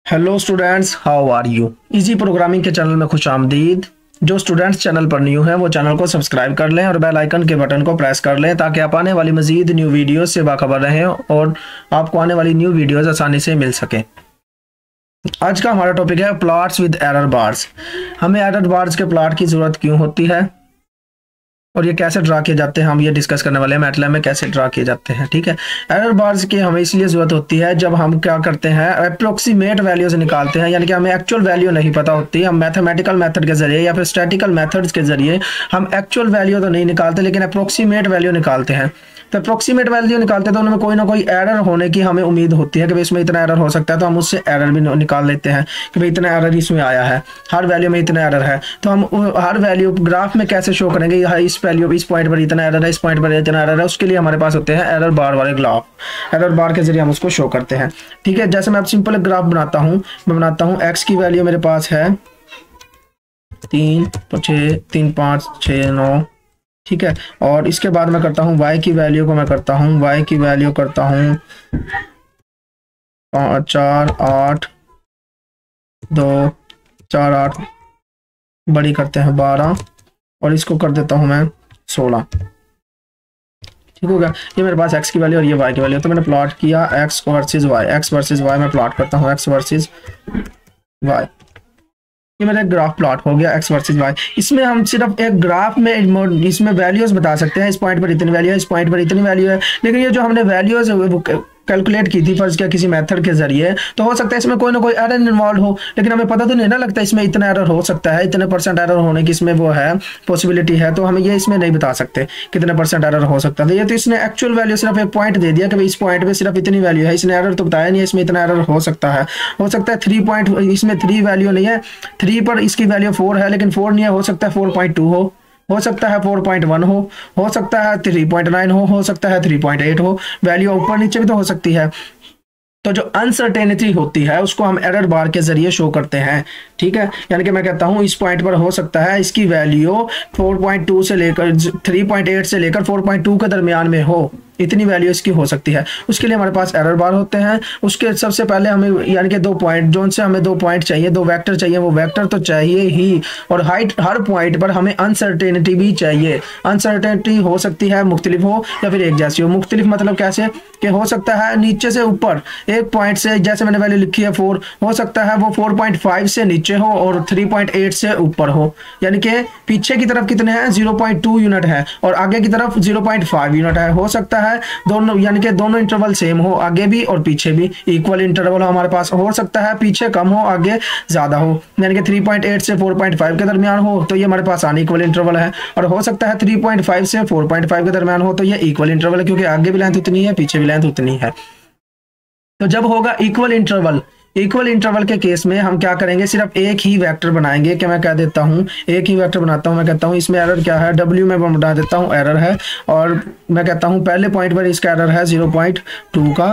Hello students, how are you. Easy programming के channel में खुश आमदीद। जो स्टूडेंट्स चैनल पर न्यू हैं वो चैनल को सब्सक्राइब कर लें और बेल आइकन के बटन को प्रेस कर लें ताकि आप आने वाली मजीद न्यू वीडियोस से बाखबर रहें और आपको आने वाली न्यू वीडियोस आसानी से मिल सकें। आज का हमारा टॉपिक है प्लॉट्स विद एरर बार्स। हमें एरर बार्स के प्लॉट की ज़रूरत क्यों होती है और ये कैसे ड्रा किए जाते हैं, हम ये डिस्कस करने वाले हैं। मैटलैब में कैसे ड्रा किए जाते हैं, ठीक है। एरर बार्स की हमें इसलिए ज़रूरत होती है जब हम क्या करते हैं, अप्रोक्सीमेट वैल्यूज निकालते हैं, यानी कि हमें एक्चुअल वैल्यू नहीं पता होती। हम मैथमेटिकल मेथड के जरिए या फिर स्टैटिकल मेथड्स के जरिए हम एक्चुअल वैल्यू तो नहीं निकालते लेकिन अप्रोक्सीमेट वैल्यू निकालते हैं। तो अप्रोक्सीमेट वैल्यू निकालते हैं तो उनमें कोई ना कोई एरर होने की हमें उम्मीद होती है कि भाई इसमें इतना एरर हो सकता है, तो हम उससे एरर भी निकाल लेते हैं कि भाई इतना एरर इसमें आया है, हर वैल्यू में इतना एरर है। तो हम हर वैल्यू ग्राफ में कैसे शो करेंगे, इस वैल्यू इस पॉइंट पर इतना एरर है, इस पॉइंट पर इतना एरर है, उसके लिए हमारे पास होते हैं एरर बार वाले ग्राफ। एरर बार के जरिए हम उसको शो करते हैं, ठीक है। जैसे मैं अब सिंपल ग्राफ बनाता हूँ, मैं बनाता हूँ एक्स की वैल्यू मेरे पास है 3 5 6 9, ठीक है। और इसके बाद मैं करता हूँ y की वैल्यू को, मैं करता हूँ y की वैल्यू करता हूँ 4 8 2 4 8, बड़ी करते हैं 12 और इसको कर देता हूँ मैं 16, ठीक हो गया। ये मेरे पास x की वैल्यू और ये y की वैल्यू। तो मैंने प्लॉट किया x वर्सेस y, मैं प्लॉट करता हूँ x वर्सेस y। ये मेरा ग्राफ प्लॉट हो गया x वर्सेस y। इसमें हम सिर्फ एक ग्राफ में इसमें वैल्यूज बता सकते हैं, इस पॉइंट पर इतनी वैल्यू है, इस पॉइंट पर इतनी वैल्यू है। लेकिन ये जो हमने वैल्यूज कैलकुलेट की थी फर्ज किया किसी मेथड के जरिए, तो हो सकता है इसमें कोई ना कोई एरर इन्वॉल्व हो, लेकिन हमें पता तो नहीं ना लगता इसमें इतना एरर हो सकता है, इतने % एरर होने की इसमें वो है पॉसिबिलिटी है। तो हमें ये इसमें नहीं बता सकते कितने % एरर हो सकता है। ये तो इसने एक्चुअल वैल्यू सिर्फ एक पॉइंट दे दिया कि भाई इस पॉइंट पे सिर्फ इतनी वैल्यू है, इसने एरर तो बताया नहीं इसमें इतना एरर हो सकता है। हो सकता है 3 पॉइंट, इसमें 3 वैल्यू नहीं है, 3 पर इसकी वैल्यू 4 है लेकिन 4 नहीं है, हो सकता है 4.2 हो सकता है 4.1 हो सकता है 3.9 हो सकता है 3.8 हो। वैल्यू ऊपर नीचे भी तो हो सकती है। तो जो अनसर्टेनिटी होती है उसको हम एरर बार के जरिए शो करते हैं, ठीक है। यानी कि मैं कहता हूं इस पॉइंट पर हो सकता है इसकी वैल्यू 4.2 से लेकर 3.8 से लेकर 4.2 के दरमियान में हो, इतनी वैल्यू इसकी हो सकती है। उसके लिए हमारे पास एरर बार होते हैं। उसके सबसे पहले हमें यानी कि 2 पॉइंट, जो से हमें 2 पॉइंट चाहिए, 2 वेक्टर चाहिए, वो वेक्टर तो चाहिए ही, और हाइट हर पॉइंट पर हमें अनसर्टेनिटी भी चाहिए। अनसर्टेनिटी हो सकती है मुख्तलिफ हो या फिर एक जैसी हो। मुख्तलिफ मतलब कैसे कि हो सकता है नीचे से ऊपर एक पॉइंट से, जैसे मैंने वैल्यू लिखी है 4, हो सकता है वो 4.5 से नीचे हो और 3.8 से ऊपर हो। यानी कि पीछे की तरफ कितने हैं, 0.2 यूनिट है और आगे की तरफ 0.5 यूनिट है। हो सकता है दोनों, यानी कि दोनों इंटरवल सेम हो, आगे भी और पीछे भी इक्वल इंटरवल हो हमारे पास। हो सकता है पीछे कम हो आगे ज्यादा हो, यानी कि 3.8 से 4.5 के दरमियान हो तो ये हमारे पास अनइक्वल इंटरवल है। और हो सकता है 3.5 से 4.5 के दरमियान हो तो ये इक्वल इंटरवल है, क्योंकि आगे भी लेंथ उतनी है पीछे भी लेंथ उतनी है। तो जब होगा इक्वल इंटरवल के केस में हम क्या करेंगे, सिर्फ एक ही वेक्टर बनाएंगे। कि मैं कह देता हूं एक ही वेक्टर बनाता हूं, मैं कहता हूं इसमें एरर क्या है, W में बना देता हूं एरर है, और मैं कहता हूं पहले पॉइंट पर इसका एरर है 0.2 का,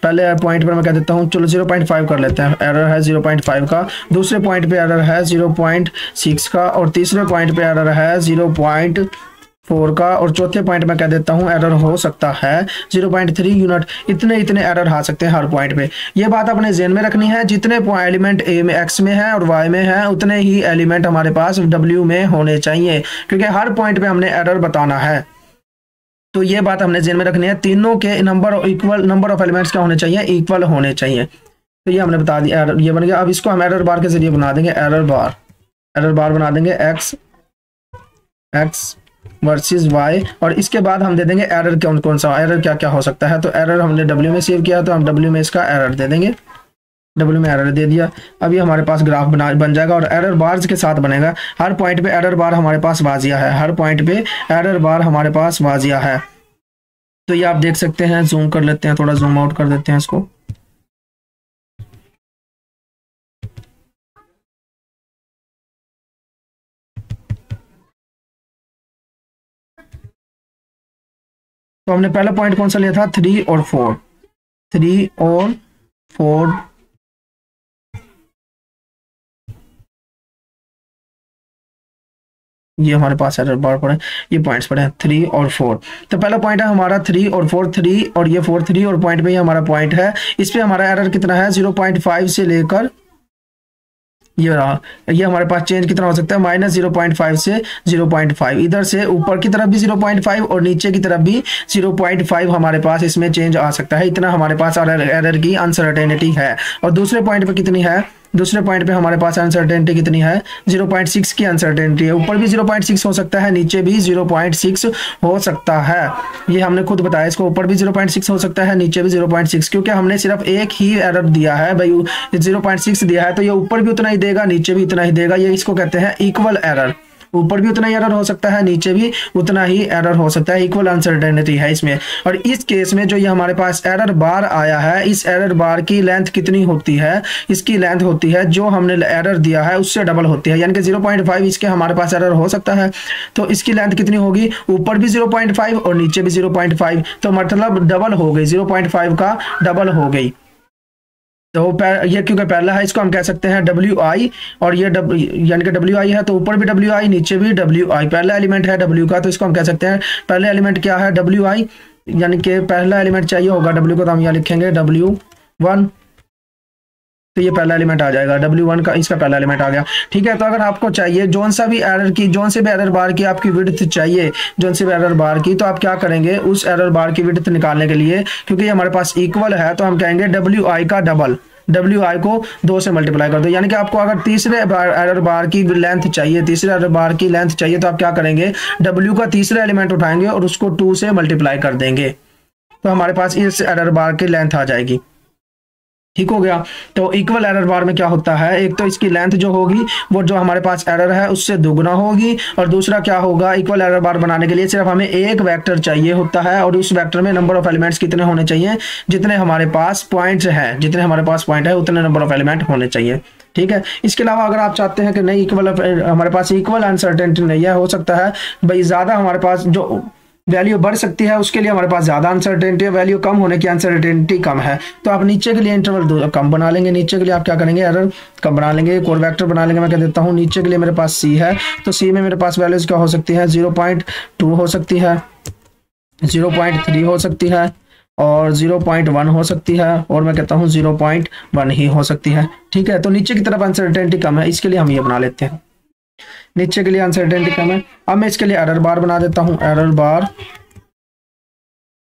पहले पॉइंट पर मैं कह देता हूं चलो 0.5 कर लेते हैं, एरर है 0.5 का। दूसरे पॉइंट पे एरर है 0.6 का और तीसरे पॉइंट पे एरर है 0.4 का और चौथे पॉइंट में कह देता हूं एरर हो सकता है 0.3 यूनिट। इतने एरर आ सकते हैं हर पॉइंट पे। ये बात अपने ज़हन में रखनी है, जितने एलिमेंट ए में एक्स में है और वाई में है उतने ही एलिमेंट हमारे पास डब्ल्यू में होने चाहिए, क्योंकि हर पॉइंट पे हमने एरर बताना है। तो ये बात हमने ज़हन में रखनी है, तीनों के नंबर ऑफ एलिमेंट्स क्या होने चाहिए, इक्वल होने चाहिए। तो ये हमने बता दिया, ये बन गया। अब इसको हम एरर बार के जरिए बना देंगे, एरर बार बना देंगे एक्स वर्सेस y, और इसके बाद हम दे देंगे एरर कौन सा, एरर क्या क्या हो सकता है। तो एरर हमने W में सेव किया तो हम W में इसका एरर दे देंगे, W में एरर दे दिया। अब ये हमारे पास ग्राफ बन जाएगा और एरर बार्स के साथ बनेगा। हर पॉइंट पे एरर बार हमारे पास वाजिया है, हर पॉइंट पे एरर बार हमारे पास वाजिया है। तो ये आप देख सकते हैं, जूम कर लेते हैं, थोड़ा जूम आउट कर देते हैं इसको। तो हमने पहला पॉइंट कौन सा लिया था, 3 और 4, 3 और 4, ये हमारे पास एरर बार पड़े, ये पॉइंट्स पड़े हैं 3 और 4। तो पहला पॉइंट है हमारा 3 और 4, 3 और ये 4 3 और पॉइंट पे ही हमारा पॉइंट है। इस पे हमारा एरर कितना है 0.5 से लेकर ये रहा, ये हमारे पास चेंज कितना हो सकता है -0.5 से 0.5, इधर से ऊपर की तरफ भी 0.5 और नीचे की तरफ भी 0.5 हमारे पास इसमें चेंज आ सकता है। इतना हमारे पास एरर की अनसर्टेनिटी है। और दूसरे पॉइंट पे कितनी है, दूसरे पॉइंट पे हमारे पास अनसर्टेनिटी कितनी है 0.6 की अनसर्टेनिटी है। ऊपर भी 0.6 हो सकता है, नीचे भी 0.6 हो सकता है। ये हमने खुद बताया, इसको ऊपर भी 0.6 हो सकता है, नीचे भी 0.6, क्योंकि हमने सिर्फ एक ही एरर दिया है भाई, 0.6 दिया है तो ये ऊपर भी उतना ही देगा, नीचे भी उतना ही देगा। ये इसको कहते हैं इक्वल एरर। ऊपर भी उतना ही एरर हो सकता है, नीचे भी उतना ही एरर हो सकता है, इक्वल अनसर्टेनिटी है इसमें। और इस केस में जो ये हमारे पास एरर बार आया है, इस एरर बार की लेंथ कितनी होती है, इसकी लेंथ होती है जो हमने एरर दिया है उससे डबल होती है, यानी कि 0.5 इसके हमारे पास एरर हो सकता है। तो इसकी लेंथ कितनी होगी, ऊपर भी 0.5 और नीचे भी 0.5, तो मतलब डबल हो गई, 0.5 का डबल हो गई। तो ये क्योंकि पहला है, इसको हम कह सकते हैं WI, और ये यानी कि WI है तो ऊपर भी WI नीचे भी WI, पहला एलिमेंट है W का, तो इसको हम कह सकते हैं पहले एलिमेंट क्या है WI, यानी कि पहला एलिमेंट चाहिए होगा W को, तो हम यहाँ लिखेंगे W1, तो ये पहला एलिमेंट आ जाएगा W1 का, इसका पहला एलिमेंट आ गया। ठीक है, तो अगर आपको चाहिए जोन से भी एरर बार की आपकी विड्थ चाहिए, जोन से भी एरर बार की, तो आप क्या करेंगे उस एरर बार की विड्थ निकालने के लिए, क्योंकि ये हमारे पास इक्वल है, तो हम कहेंगे WI का डबल, WI को 2 से मल्टीप्लाई कर दो। यानी कि आपको अगर तीसरे एरर बार की लेंथ चाहिए, तीसरे एरर बार की लेंथ चाहिए, तो आप क्या करेंगे W का तीसरा एलिमेंट उठाएंगे और उसको 2 से मल्टीप्लाई कर देंगे, तो हमारे पास इस एरर बार की लेंथ आ जाएगी। ठीक हो गया। तो इक्वल एरर बार में क्या होता है, एक तो इसकी लेंथ जो होगी वो जो हमारे पास एरर है उससे दुगना होगी, और दूसरा क्या होगा, इक्वल एरर बार बनाने के लिए सिर्फ हमें एक वेक्टर चाहिए होता है, और उस वेक्टर में नंबर ऑफ एलिमेंट्स कितने होने चाहिए, जितने हमारे पास पॉइंट्स हैं, जितने हमारे पास पॉइंट है उतने नंबर ऑफ एलिमेंट होने चाहिए। ठीक है, इसके अलावा अगर आप चाहते हैं कि नहीं इक्वल, हमारे पास इक्वल अनसर्टेनिटी नहीं है, हो सकता है भाई ज़्यादा हमारे पास जो वैल्यू बढ़ सकती है उसके लिए हमारे पास ज़्यादा अनसर्टेनिटी है, वैल्यू कम होने की अनसर्टेनिटी कम है, तो आप नीचे के लिए इंटरवल कम बना लेंगे। नीचे के लिए आप क्या करेंगे, एरर कम बना लेंगे, एक और वेक्टर बना लेंगे। मैं कह देता हूँ नीचे के लिए मेरे पास C है, तो C में मेरे पास वैल्यूज क्या हो सकती है, 0.2 हो सकती है, 0.3 हो सकती है, और 0.1 हो सकती है, और मैं कहता हूँ 0.1 ही हो सकती है। ठीक है, तो नीचे की तरफ अनसर्टेनिटी कम है, इसके लिए हम ये बना लेते हैं, नीचे के लिए अनसर्टेनिटी कम है। अब मैं इसके लिए एरर बार बना देता हूं, error bar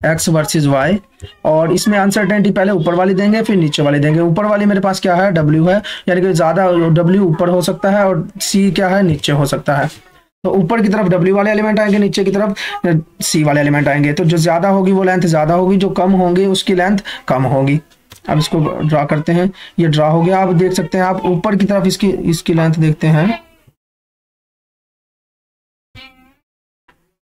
X versus Y, और इसमें अनसर्टेनिटी पहले ऊपर वाली देंगे फिर नीचे वाली देंगे। ऊपर वाली मेरे पास क्या है, W है, यानी कि ज़्यादा W ऊपर हो सकता है, और C क्या है, नीचे हो सकता है। तो ऊपर की तरफ W वाले एलिमेंट आएंगे, नीचे की तरफ C वाले एलिमेंट आएंगे, तो जो ज़्यादा होगी वो लेंथ ज़्यादा होगी, जो कम होंगी उसकी लेंथ कम होगी। अब इसको ड्रा करते हैं, ये ड्रा हो गया। आप देख सकते हैं, आप ऊपर की तरफ इसकी लेंथ देखते हैं,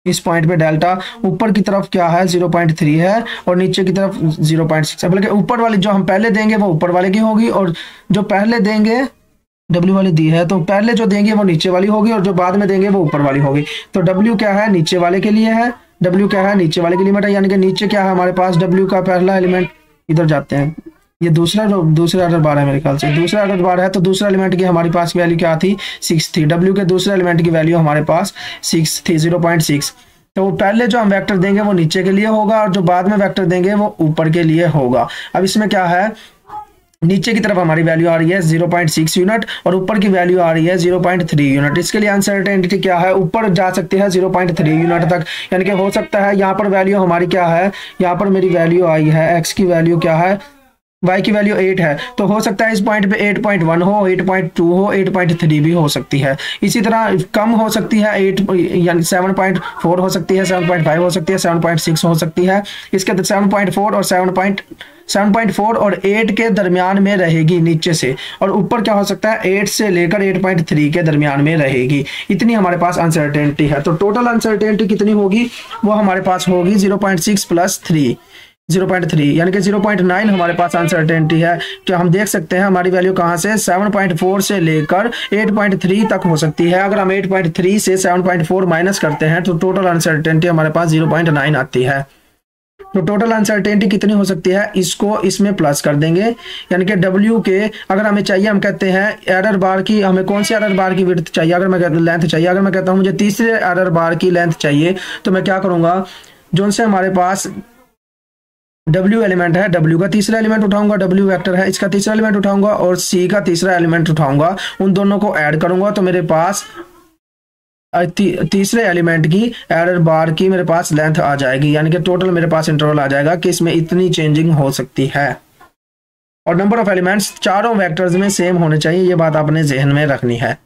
इस पॉइंट पे डेल्टा ऊपर की तरफ क्या है 0.3 है, और नीचे की तरफ 0.6 है, बल्कि ऊपर वाली जो हम पहले देंगे वो ऊपर वाले की होगी, और जो पहले देंगे W वाली दी है तो पहले जो देंगे वो नीचे वाली होगी, और जो बाद में देंगे वो ऊपर वाली होगी। तो W क्या है, नीचे वाले के लिए है, W क्या है, नीचे वाले के लिमिट है, यानी कि नीचे क्या है हमारे पास, W का पहला एलिमेंट, इधर जाते हैं, ये दूसरा एरर बार है मेरे ख्याल से, दूसरा एरर बार है, तो दूसरा एलिमेंट की हमारे पास वैल्यू क्या थी, 6 थी। W के दूसरे एलिमेंट की वैल्यू हमारे पास 6 थी, 0.6। तो पहले जो हम वेक्टर देंगे वो नीचे के लिए होगा, और जो बाद में वेक्टर देंगे वो ऊपर के लिए होगा। अब इसमें क्या है, नीचे की तरफ हमारी वैल्यू आ रही है 0.6 यूनिट, और ऊपर की वैल्यू आ रही है 0.3 यूनिट। इसके लिए अनसर्टेनिटी क्या है, ऊपर जा सकते हैं 0.3 यूनिट तक, यानी कि हो सकता है यहाँ पर वैल्यू हमारी क्या है, यहाँ पर मेरी वैल्यू आई है, x की वैल्यू क्या है, y की वैल्यू 8 है, तो हो सकता है इस पॉइंट पे 8.1 हो, 8.2 हो, 8.3 भी हो सकती है। इसी तरह कम हो सकती है 8 यानी 7.4 हो सकती है, 7.5 हो सकती है, 7.6 हो सकती है। इसके 7.4 और 7.4 और 8 के दरमियान में रहेगी नीचे से, और ऊपर क्या हो सकता है 8 से लेकर 8.3 के दरमियान में रहेगी। इतनी हमारे पास अनसर्टेनिटी है। तो टोटल अनसर्टेनिटी कितनी होगी, वो हमारे पास होगी 0.6 + 3, 0.3, यानी कि 0.9 हमारे पास अनसर्टेनिटी है। तो हम देख सकते हैं हमारी वैल्यू कहाँ से 7.4 से लेकर 8.3 तक हो सकती है। अगर हम 8.3 से 7.4 माइनस करते हैं तो टोटल अनसर्टेनिटी हमारे पास 0.9 आती है। तो टोटल अनसर्टेनिटी कितनी हो सकती है, इसको इसमें प्लस कर देंगे, यानी कि W के अगर हमें चाहिए, हम कहते हैं एरर बार की, हमें कौन सी एरर बार की विड्थ चाहिए, अगर मैं कहता लेंथ चाहिए, अगर मैं कहता हूँ मुझे तीसरे एरर बार की लेंथ चाहिए, तो मैं क्या करूंगा, जो से हमारे पास W एलिमेंट है, W का तीसरा एलिमेंट उठाऊंगा, W वेक्टर है, इसका तीसरा एलिमेंट उठाऊंगा और C का तीसरा एलिमेंट उठाऊंगा, उन दोनों को ऐड करूंगा, तो मेरे पास तीसरे एलिमेंट की एरर बार की मेरे पास लेंथ आ जाएगी, यानी कि टोटल मेरे पास इंटरवल आ जाएगा कि इसमें इतनी चेंजिंग हो सकती है। और नंबर ऑफ एलिमेंट्स चारों वेक्टर्स में सेम होने चाहिए, ये बात आपने जहन में रखनी है।